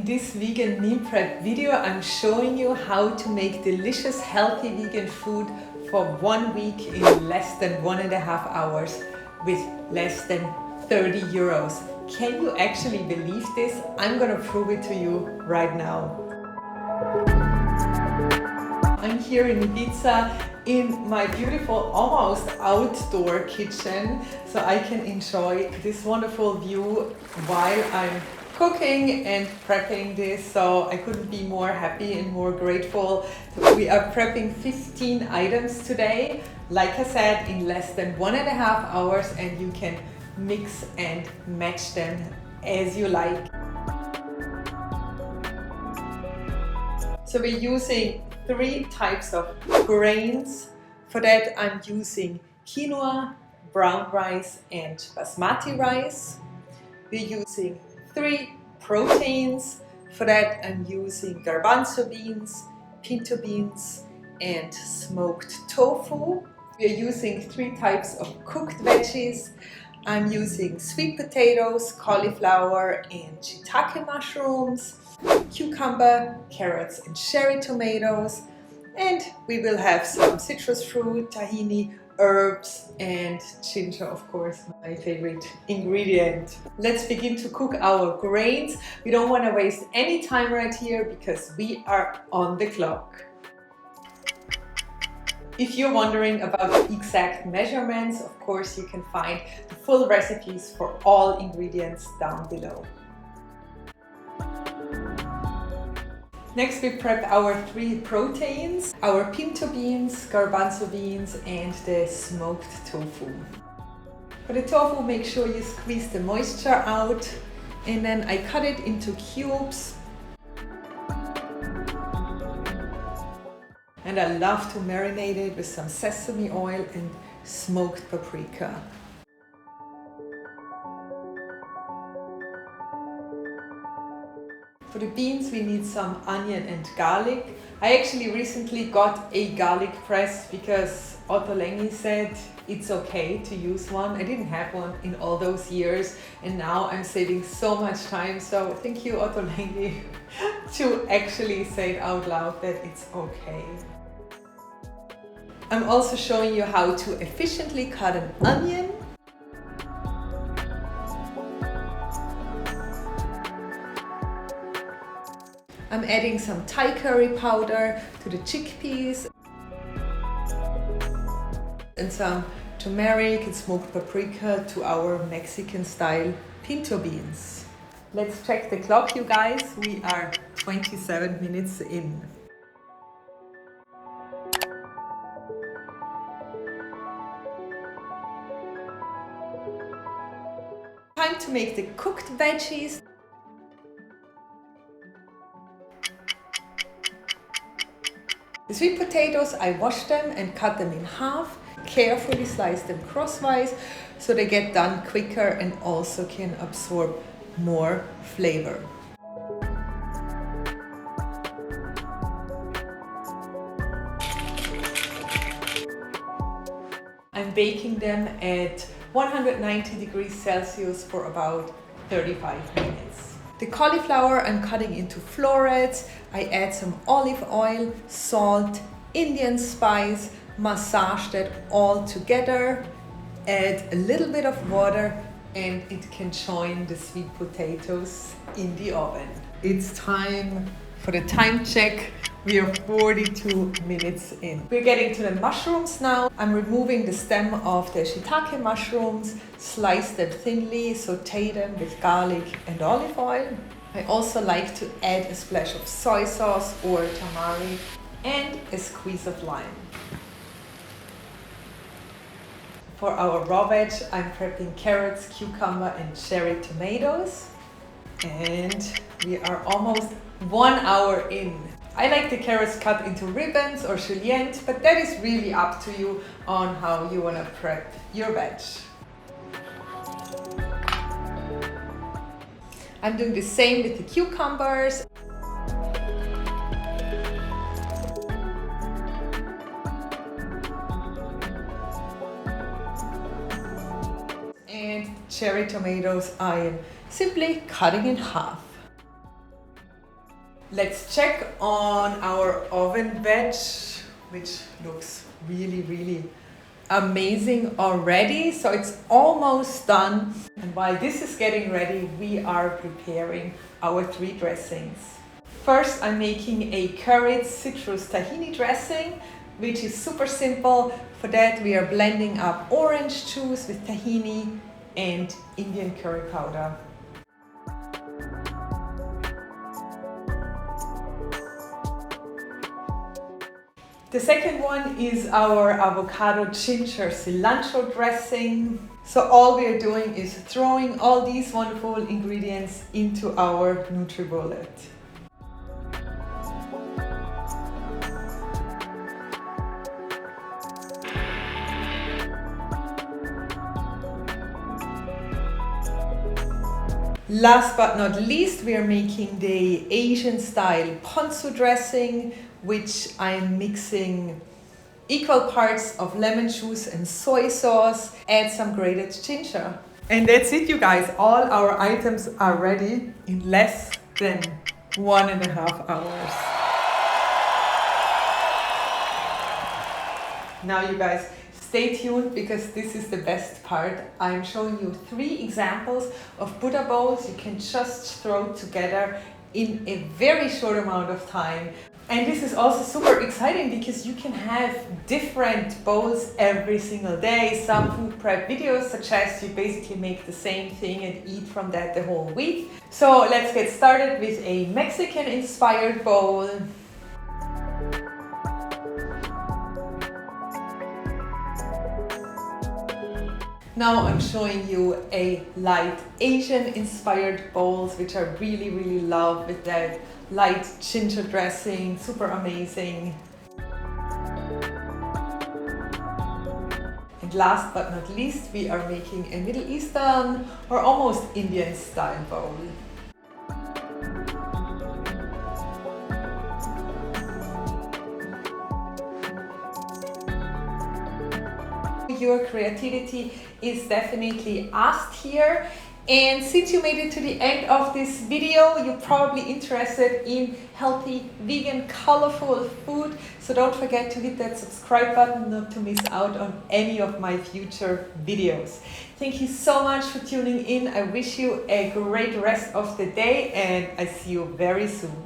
In this vegan meal prep video, I'm showing you how to make delicious, healthy vegan food for 1 week in less than 1.5 hours with less than 30 euros. Can you actually believe this? I'm gonna prove it to you right now. I'm here in Ibiza in my beautiful, almost outdoor kitchen, so I can enjoy this wonderful view while I'm cooking and prepping this. So I couldn't be more happy and more grateful. So we are prepping 15 items today, like I said, in less than 1.5 hours, and you can mix and match them as you like. So we're using 3 types of grains. For that I'm using quinoa, brown rice and basmati rice. We're using 3 proteins. For that I'm using garbanzo beans, pinto beans and smoked tofu. We're using 3 types of cooked veggies. I'm using sweet potatoes, cauliflower and shiitake mushrooms, cucumber, carrots and cherry tomatoes, and we will have some citrus fruit, tahini, herbs and ginger, of course, my favorite ingredient. Let's begin to cook our grains. We don't want to waste any time right here because we are on the clock. If you're wondering about the exact measurements, of course you can find the full recipes for all ingredients down below. Next we prep our 3 proteins, our pinto beans, garbanzo beans and the smoked tofu. For the tofu, make sure you squeeze the moisture out, and then I cut it into cubes. And I love to marinate it with some sesame oil and smoked paprika. For the beans we need some onion and garlic. I actually recently got a garlic press because Otto Lengi said it's okay to use one. I didn't have one in all those years and now I'm saving so much time. So thank you, Otto Lengi, to actually say it out loud that it's okay. I'm also showing you how to efficiently cut an onion. I'm adding some Thai curry powder to the chickpeas and some turmeric and smoked paprika to our Mexican style pinto beans. Let's check the clock, you guys. We are 27 minutes in. Time to make the cooked veggies. The sweet potatoes, I wash them and cut them in half, carefully slice them crosswise so they get done quicker and also can absorb more flavor. I'm baking them at 190 degrees Celsius for about 35 minutes. The cauliflower I'm cutting into florets. I add some olive oil, salt, Indian spice, massage that all together, add a little bit of water and it can join the sweet potatoes in the oven. It's time for the time check. We are 42 minutes in. We're getting to the mushrooms now. I'm removing the stem of the shiitake mushrooms, slice them thinly, saute them with garlic and olive oil. I also like to add a splash of soy sauce or tamari and a squeeze of lime. For our raw veg, I'm prepping carrots, cucumber and cherry tomatoes. And we are almost 1 hour in. I like the carrots cut into ribbons or julienne, but that is really up to you on how you want to prep your veg. I'm doing the same with the cucumbers. And cherry tomatoes I am simply cutting in half. Let's check on our oven veg, which looks really amazing already. So it's almost done. And while this is getting ready, we are preparing our 3 dressings. First, I'm making a curried citrus tahini dressing, which is super simple. For that, we are blending up orange juice with tahini and Indian curry powder. The second one is our avocado ginger cilantro dressing. So all we are doing is throwing all these wonderful ingredients into our NutriBullet. Last but not least, we are making the Asian style Ponzu dressing, which I'm mixing equal parts of lemon juice and soy sauce, add some grated ginger. And that's it, you guys. All our items are ready in less than 1.5 hours. Now you guys, stay tuned because this is the best part. I'm showing you 3 examples of Buddha bowls you can just throw together in a very short amount of time. And this is also super exciting because you can have different bowls every single day. Some food prep videos suggest you basically make the same thing and eat from that the whole week. So let's get started with a Mexican inspired bowl. Now I'm showing you a light Asian inspired bowls, which I really love, with that light ginger dressing, super amazing. And last but not least, we are making a Middle Eastern or almost Indian style bowl. Your creativity is definitely asked here. And since you made it to the end of this video, you're probably interested in healthy, vegan, colorful food. So don't forget to hit that subscribe button not to miss out on any of my future videos. Thank you so much for tuning in. I wish you a great rest of the day and I see you very soon.